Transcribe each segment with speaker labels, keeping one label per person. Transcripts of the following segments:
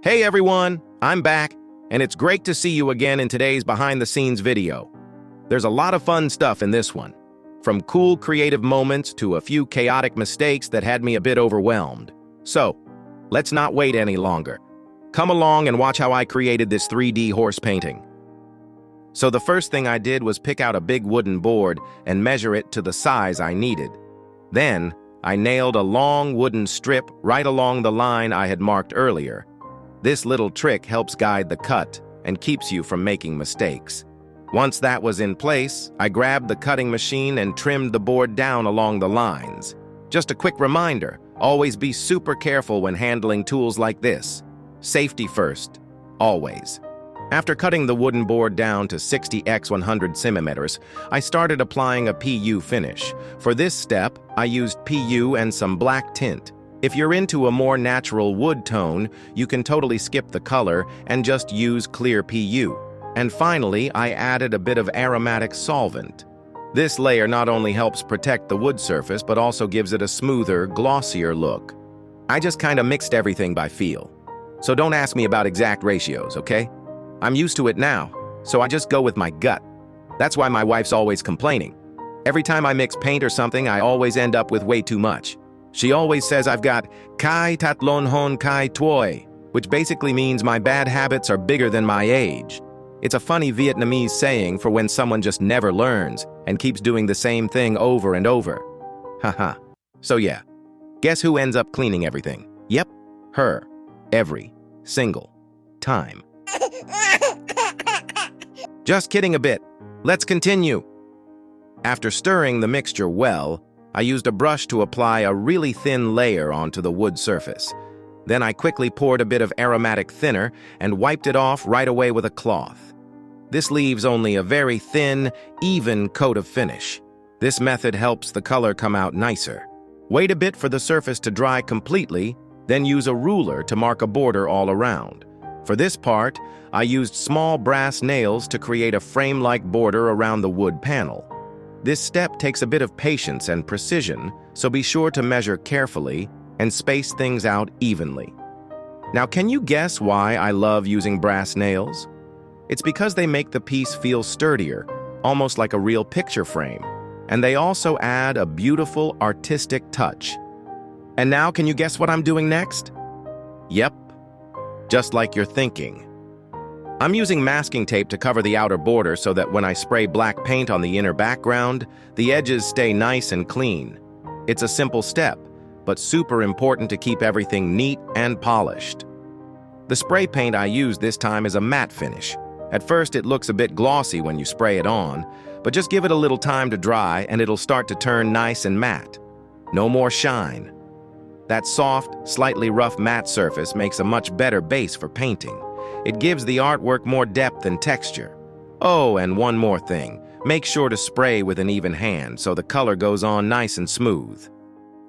Speaker 1: Hey everyone, I'm back, and it's great to see you again in today's behind-the-scenes video. There's a lot of fun stuff in this one, from cool creative moments to a few chaotic mistakes that had me a bit overwhelmed. So, let's not wait any longer. Come along and watch how I created this 3D horse painting. So the first thing I did was pick out a big wooden board and measure it to the size I needed. Then, I nailed a long wooden strip right along the line I had marked earlier. This little trick helps guide the cut and keeps you from making mistakes. Once that was in place, I grabbed the cutting machine and trimmed the board down along the lines. Just a quick reminder, always be super careful when handling tools like this. Safety first, always. After cutting the wooden board down to 60x100 centimeters, I started applying a PU finish. For this step, I used PU and some black tint. If you're into a more natural wood tone, you can totally skip the color and just use clear PU. And finally, I added a bit of aromatic solvent. This layer not only helps protect the wood surface, but also gives it a smoother, glossier look. I just kind of mixed everything by feel. So don't ask me about exact ratios, okay? I'm used to it now, so I just go with my gut. That's why my wife's always complaining. Every time I mix paint or something, I always end up with way too much. She always says I've got kai tatlon hon kai tuoi, which basically means my bad habits are bigger than my age. It's a funny Vietnamese saying for when someone just never learns and keeps doing the same thing over and over. Haha. So yeah, guess who ends up cleaning everything? Yep, her. Every single time. Just kidding a bit. Let's continue. After stirring the mixture well, I used a brush to apply a really thin layer onto the wood surface. Then I quickly poured a bit of aromatic thinner and wiped it off right away with a cloth. This leaves only a very thin, even coat of finish. This method helps the color come out nicer. Wait a bit for the surface to dry completely, then use a ruler to mark a border all around. For this part, I used small brass nails to create a frame-like border around the wood panel. This step takes a bit of patience and precision, so be sure to measure carefully and space things out evenly. Now, can you guess why I love using brass nails? It's because they make the piece feel sturdier, almost like a real picture frame, and they also add a beautiful artistic touch. And now, can you guess what I'm doing next? Yep, just like you're thinking. I'm using masking tape to cover the outer border so that when I spray black paint on the inner background, the edges stay nice and clean. It's a simple step, but super important to keep everything neat and polished. The spray paint I used this time is a matte finish. At first it looks a bit glossy when you spray it on, but just give it a little time to dry and it'll start to turn nice and matte. No more shine. That soft, slightly rough matte surface makes a much better base for painting. It gives the artwork more depth and texture. Oh, and one more thing. Make sure to spray with an even hand so the color goes on nice and smooth.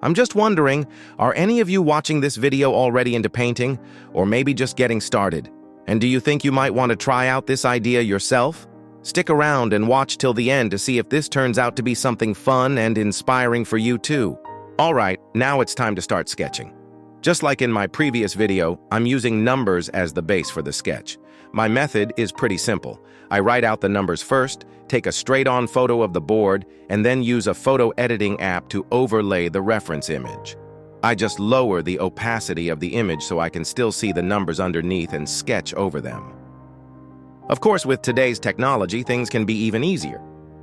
Speaker 1: I'm just wondering, are any of you watching this video already into painting, or maybe just getting started? And do you think you might want to try out this idea yourself? Stick around and watch till the end to see if this turns out to be something fun and inspiring for you too. Alright, now it's time to start sketching. Just like in my previous video, I'm using numbers as the base for the sketch. My method is pretty simple. I write out the numbers first, take a straight-on photo of the board, and then use a photo editing app to overlay the reference image. I just lower the opacity of the image so I can still see the numbers underneath and sketch over them. Of course, with today's technology, things can be even easier.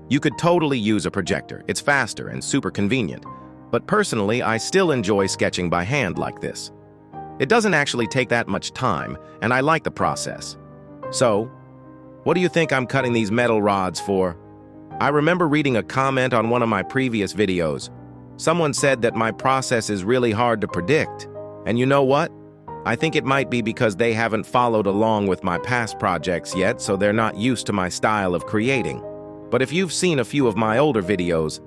Speaker 1: You could totally use a projector. It's faster and super convenient. But personally, I still enjoy sketching by hand like this. It doesn't actually take that much time, and I like the process. So, what do you think I'm cutting these metal rods for? I remember reading a comment on one of my previous videos. Someone said that my process is really hard to predict. And you know what? I think it might be because they haven't followed along with my past projects yet, so they're not used to my style of creating. But if you've seen a few of my older videos,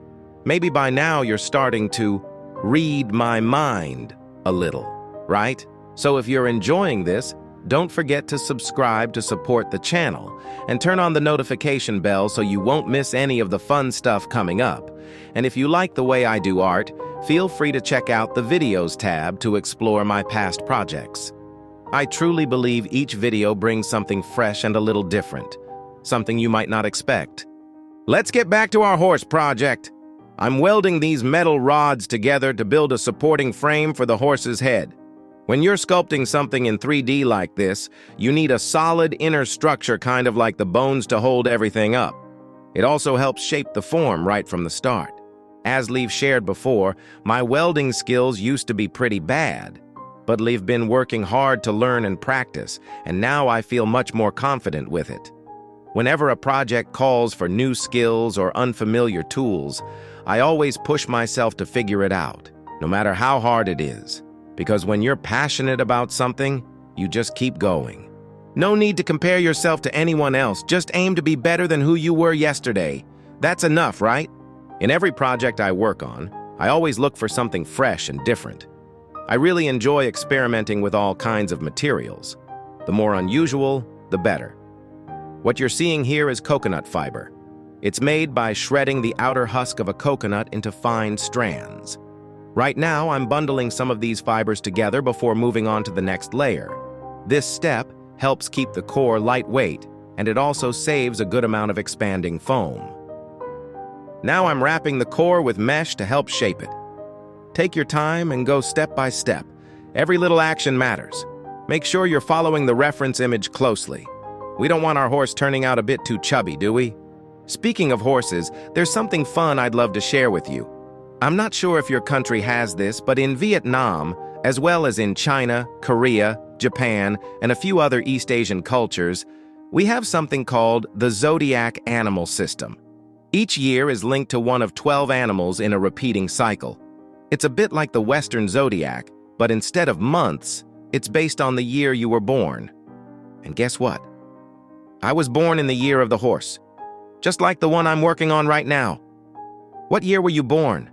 Speaker 1: maybe by now you're starting to read my mind a little, right? So if you're enjoying this, don't forget to subscribe to support the channel and turn on the notification bell so you won't miss any of the fun stuff coming up. And if you like the way I do art, feel free to check out the Videos tab to explore my past projects. I truly believe each video brings something fresh and a little different, something you might not expect. Let's get back to our horse project. I'm welding these metal rods together to build a supporting frame for the horse's head. When you're sculpting something in 3D like this, you need a solid inner structure, kind of like the bones to hold everything up. It also helps shape the form right from the start. As Lee've shared before, my welding skills used to be pretty bad, but Lee've been working hard to learn and practice, and now I feel much more confident with it. Whenever a project calls for new skills or unfamiliar tools, I always push myself to figure it out, no matter how hard it is. Because when you're passionate about something, you just keep going. No need to compare yourself to anyone else. Just aim to be better than who you were yesterday. That's enough, right? In every project I work on, I always look for something fresh and different. I really enjoy experimenting with all kinds of materials. The more unusual, the better. What you're seeing here is coconut fiber. It's made by shredding the outer husk of a coconut into fine strands. Right now, I'm bundling some of these fibers together before moving on to the next layer. This step helps keep the core lightweight, and it also saves a good amount of expanding foam. Now I'm wrapping the core with mesh to help shape it. Take your time and go step by step. Every little action matters. Make sure you're following the reference image closely. We don't want our horse turning out a bit too chubby, do we? Speaking of horses, there's something fun I'd love to share with you. I'm not sure if your country has this, but in Vietnam, as well as in China, Korea, Japan, and a few other East Asian cultures, we have something called the zodiac animal system. Each year is linked to one of 12 animals in a repeating cycle. It's a bit like the Western zodiac, but instead of months, it's based on the year you were born. And guess what? I was born in the year of the horse, just like the one I'm working on right now. What year were you born?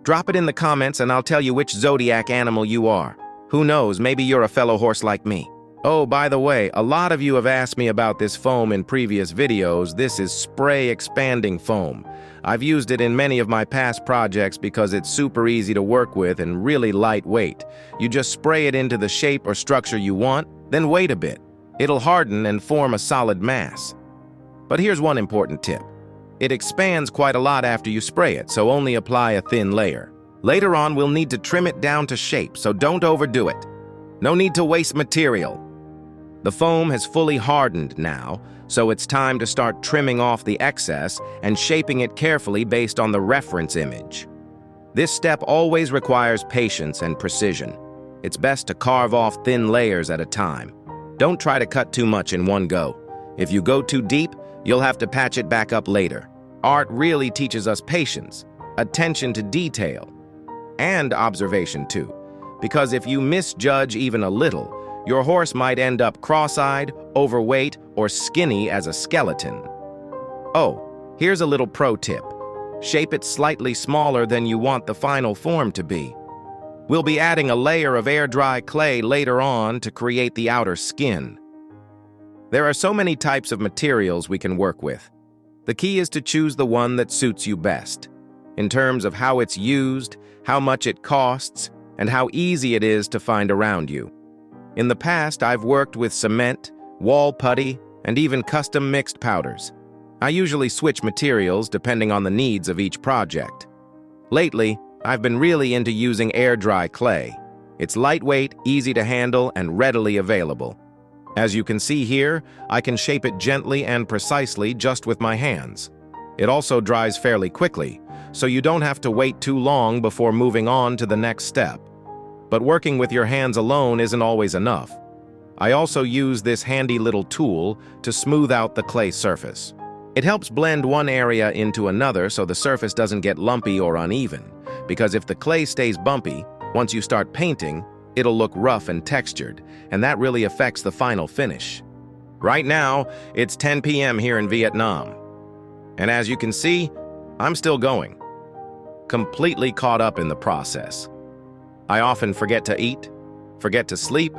Speaker 1: Drop it in the comments and I'll tell you which zodiac animal you are. Who knows, maybe you're a fellow horse like me. Oh, by the way, a lot of you have asked me about this foam in previous videos. This is spray expanding foam. I've used it in many of my past projects because it's super easy to work with and really lightweight. You just spray it into the shape or structure you want, then wait a bit. It'll harden and form a solid mass. But here's one important tip. It expands quite a lot after you spray it, so only apply a thin layer. Later on, we'll need to trim it down to shape, so don't overdo it. No need to waste material. The foam has fully hardened now, so it's time to start trimming off the excess and shaping it carefully based on the reference image. This step always requires patience and precision. It's best to carve off thin layers at a time. Don't try to cut too much in one go. If you go too deep, you'll have to patch it back up later. Art really teaches us patience, attention to detail, and observation too. Because if you misjudge even a little, your horse might end up cross-eyed, overweight, or skinny as a skeleton. Oh, here's a little pro tip. Shape it slightly smaller than you want the final form to be. We'll be adding a layer of air-dry clay later on to create the outer skin. There are so many types of materials we can work with. The key is to choose the one that suits you best, in terms of how it's used, how much it costs, and how easy it is to find around you. In the past, I've worked with cement, wall putty, and even custom mixed powders. I usually switch materials depending on the needs of each project. Lately, I've been really into using air-dry clay. It's lightweight, easy to handle, and readily available. As you can see here, I can shape it gently and precisely just with my hands. It also dries fairly quickly, so you don't have to wait too long before moving on to the next step. But working with your hands alone isn't always enough. I also use this handy little tool to smooth out the clay surface. It helps blend one area into another so the surface doesn't get lumpy or uneven, because if the clay stays bumpy, once you start painting, it'll look rough and textured, and that really affects the final finish. Right now, it's 10 p.m. here in Vietnam. And as you can see, I'm still going. Completely caught up in the process. I often forget to eat, forget to sleep,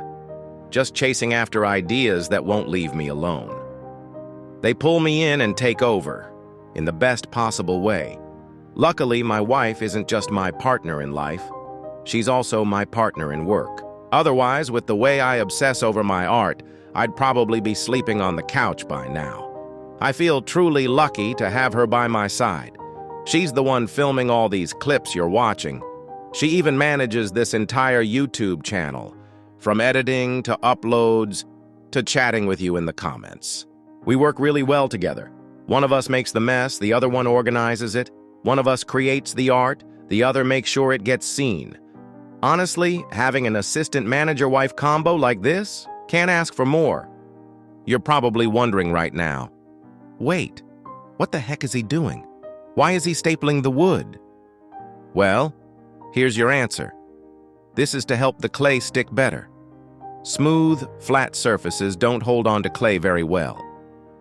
Speaker 1: just chasing after ideas that won't leave me alone. They pull me in and take over, in the best possible way. Luckily, my wife isn't just my partner in life. She's also my partner in work. Otherwise, with the way I obsess over my art, I'd probably be sleeping on the couch by now. I feel truly lucky to have her by my side. She's the one filming all these clips you're watching. She even manages this entire YouTube channel, from editing to uploads to chatting with you in the comments. We work really well together. One of us makes the mess, the other one organizes it. One of us creates the art, the other makes sure it gets seen. Honestly, having an assistant manager-wife combo like this can't ask for more. You're probably wondering right now, wait, what the heck is he doing? Why is he stapling the wood? Well, here's your answer. This is to help the clay stick better. Smooth, flat surfaces don't hold on to clay very well,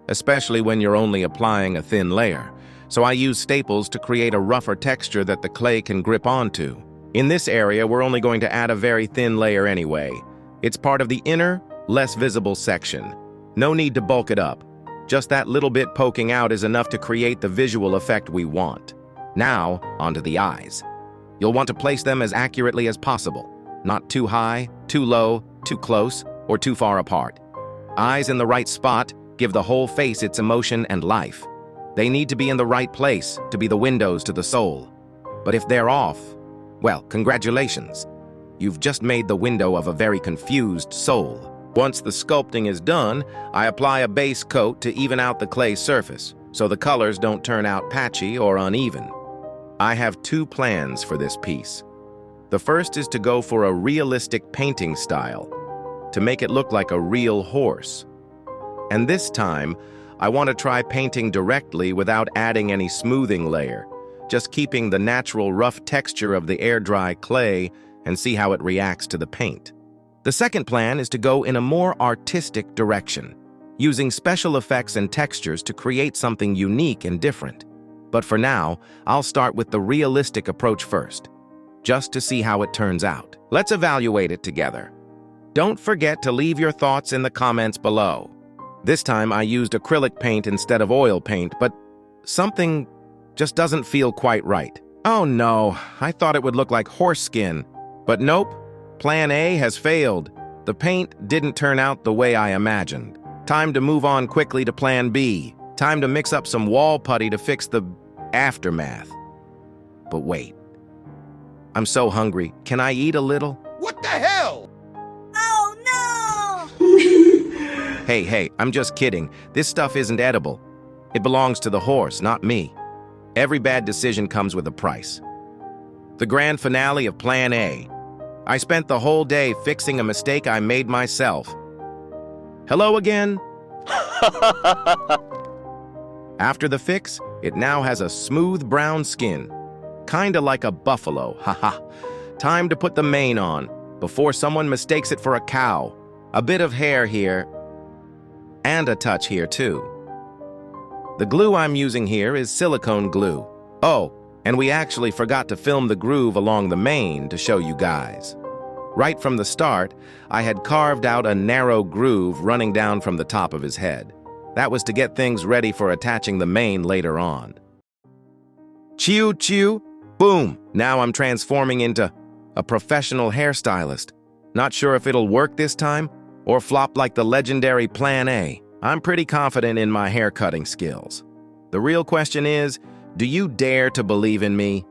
Speaker 1: especially when you're only applying a thin layer. So I use staples to create a rougher texture that the clay can grip onto. In this area, we're only going to add a very thin layer anyway. It's part of the inner, less visible section. No need to bulk it up. Just that little bit poking out is enough to create the visual effect we want. Now, onto the eyes. You'll want to place them as accurately as possible. Not too high, too low, too close, or too far apart. Eyes in the right spot give the whole face its emotion and life. They need to be in the right place to be the windows to the soul. But if they're off, well, congratulations. You've just made the window of a very confused soul. Once the sculpting is done, I apply a base coat to even out the clay surface, so the colors don't turn out patchy or uneven. I have two plans for this piece. The first is to go for a realistic painting style, to make it look like a real horse. And this time, I want to try painting directly without adding any smoothing layer, just keeping the natural rough texture of the air-dry clay and see how it reacts to the paint. The second plan is to go in a more artistic direction, using special effects and textures to create something unique and different. But for now, I'll start with the realistic approach first, just to see how it turns out. Let's evaluate it together. Don't forget to leave your thoughts in the comments below. This time I used acrylic paint instead of oil paint, but something just doesn't feel quite right. Oh no, I thought it would look like horse skin. But nope, Plan A has failed. The paint didn't turn out the way I imagined. Time to move on quickly to Plan B. Time to mix up some wall putty to fix the aftermath. But wait, I'm so hungry. Can I eat a little?
Speaker 2: What the hell?
Speaker 3: Oh no!
Speaker 1: Hey, I'm just kidding. This stuff isn't edible. It belongs to the horse, not me. Every bad decision comes with a price. The grand finale of Plan A. I spent the whole day fixing a mistake I made myself. Hello again? After the fix, it now has a smooth brown skin. Kinda like a buffalo, haha. Time to put the mane on, before someone mistakes it for a cow. A bit of hair here, and a touch here too. The glue I'm using here is silicone glue. Oh, and we actually forgot to film the groove along the mane to show you guys. Right from the start, I had carved out a narrow groove running down from the top of his head. That was to get things ready for attaching the mane later on. Chew, chew, boom! Now I'm transforming into a professional hairstylist. Not sure if it'll work this time, or flop like the legendary Plan A. I'm pretty confident in my haircutting skills. The real question is, do you dare to believe in me?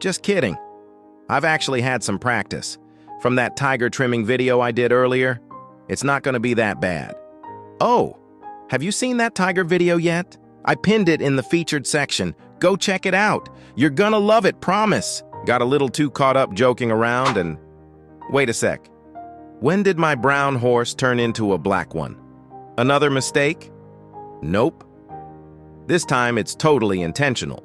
Speaker 1: Just kidding. I've actually had some practice. From that tiger trimming video I did earlier, it's not going to be that bad. Oh, have you seen that tiger video yet? I pinned it in the featured section. Go check it out. You're gonna love it, promise. Got a little too caught up joking around and... Wait a sec. When did my brown horse turn into a black one? Another mistake? Nope. This time it's totally intentional.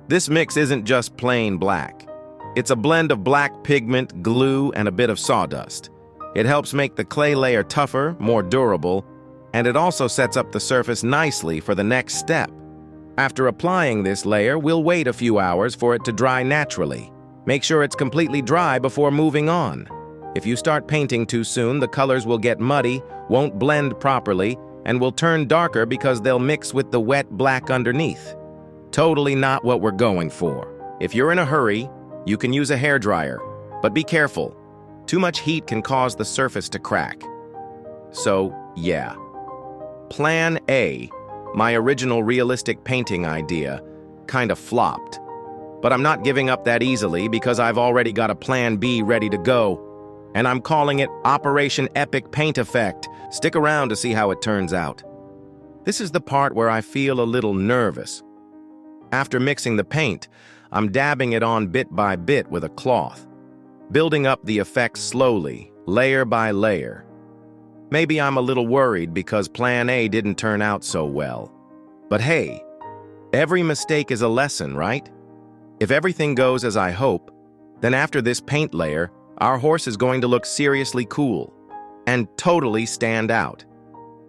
Speaker 1: This mix isn't just plain black. It's a blend of black pigment, glue, and a bit of sawdust. It helps make the clay layer tougher, more durable, and it also sets up the surface nicely for the next step. After applying this layer, we'll wait a few hours for it to dry naturally. Make sure it's completely dry before moving on. If you start painting too soon, the colors will get muddy, won't blend properly, and will turn darker because they'll mix with the wet black underneath. Totally not what we're going for. If you're in a hurry, you can use a hairdryer, but be careful. Too much heat can cause the surface to crack. So, yeah. Plan A, my original realistic painting idea, kind of flopped. But I'm not giving up that easily because I've already got a Plan B ready to go, and I'm calling it Operation Epic Paint Effect. Stick around to see how it turns out. This is the part where I feel a little nervous. After mixing the paint, I'm dabbing it on bit by bit with a cloth, building up the effect slowly, layer by layer. Maybe I'm a little worried because Plan A didn't turn out so well. But hey, every mistake is a lesson, right? If everything goes as I hope, then after this paint layer, our horse is going to look seriously cool and totally stand out.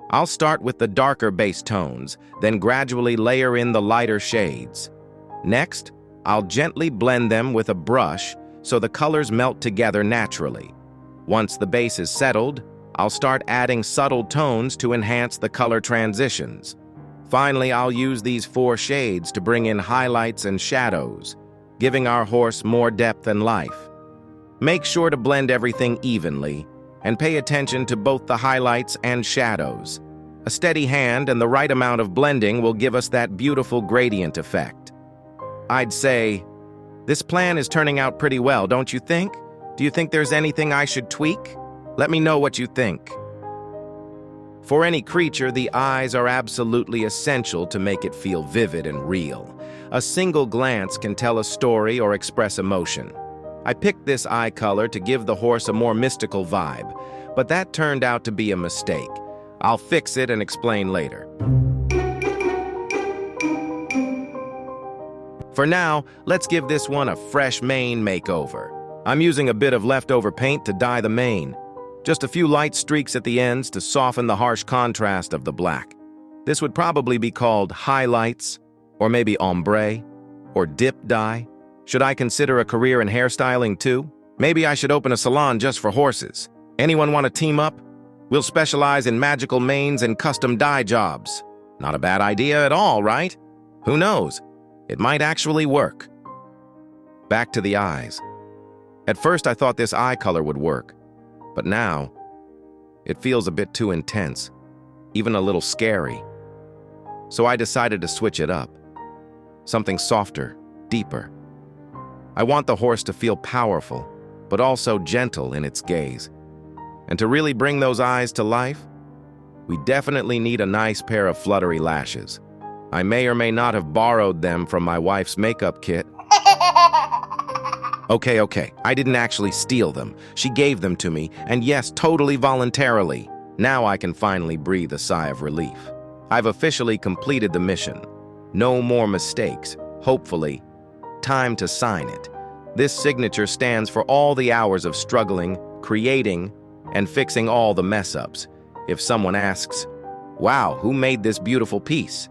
Speaker 1: I'll start with the darker base tones, then gradually layer in the lighter shades. Next, I'll gently blend them with a brush so the colors melt together naturally. Once the base is settled, I'll start adding subtle tones to enhance the color transitions. Finally, I'll use these 4 shades to bring in highlights and shadows, giving our horse more depth and life. Make sure to blend everything evenly and pay attention to both the highlights and shadows. A steady hand and the right amount of blending will give us that beautiful gradient effect. I'd say, this plan is turning out pretty well, don't you think? Do you think there's anything I should tweak? Let me know what you think. For any creature, the eyes are absolutely essential to make it feel vivid and real. A single glance can tell a story or express emotion. I picked this eye color to give the horse a more mystical vibe, but that turned out to be a mistake. I'll fix it and explain later. For now, let's give this one a fresh mane makeover. I'm using a bit of leftover paint to dye the mane. Just a few light streaks at the ends to soften the harsh contrast of the black. This would probably be called highlights, or maybe ombre, or dip dye. Should I consider a career in hairstyling too? Maybe I should open a salon just for horses. Anyone want to team up? We'll specialize in magical manes and custom dye jobs. Not a bad idea at all, right? Who knows? It might actually work. Back to the eyes. At first I thought this eye color would work, but now it feels a bit too intense, even a little scary. So I decided to switch it up. Something softer, deeper. I want the horse to feel powerful, but also gentle in its gaze. And to really bring those eyes to life, we definitely need a nice pair of fluttery lashes. I may or may not have borrowed them from my wife's makeup kit. Okay, I didn't actually steal them. She gave them to me, and yes, totally voluntarily. Now I can finally breathe a sigh of relief. I've officially completed the mission. No more mistakes, hopefully. Time to sign it. This signature stands for all the hours of struggling, creating, and fixing all the mess-ups. If someone asks, "Wow, who made this beautiful piece?"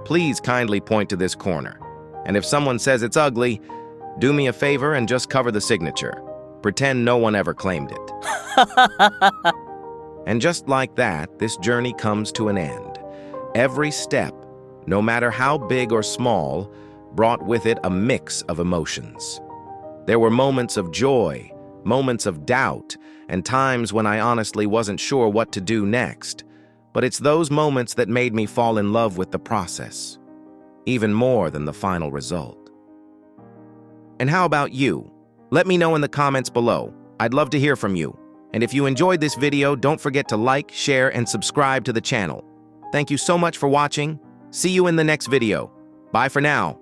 Speaker 1: please kindly point to this corner. And if someone says it's ugly, do me a favor and just cover the signature. Pretend no one ever claimed it. And just like that, this journey comes to an end. Every step, no matter how big or small, brought with it a mix of emotions. There were moments of joy, moments of doubt, and times when I honestly wasn't sure what to do next. But it's those moments that made me fall in love with the process, even more than the final result. And how about you? Let me know in the comments below. I'd love to hear from you. And if you enjoyed this video, don't forget to like, share, and subscribe to the channel. Thank you so much for watching. See you in the next video. Bye for now.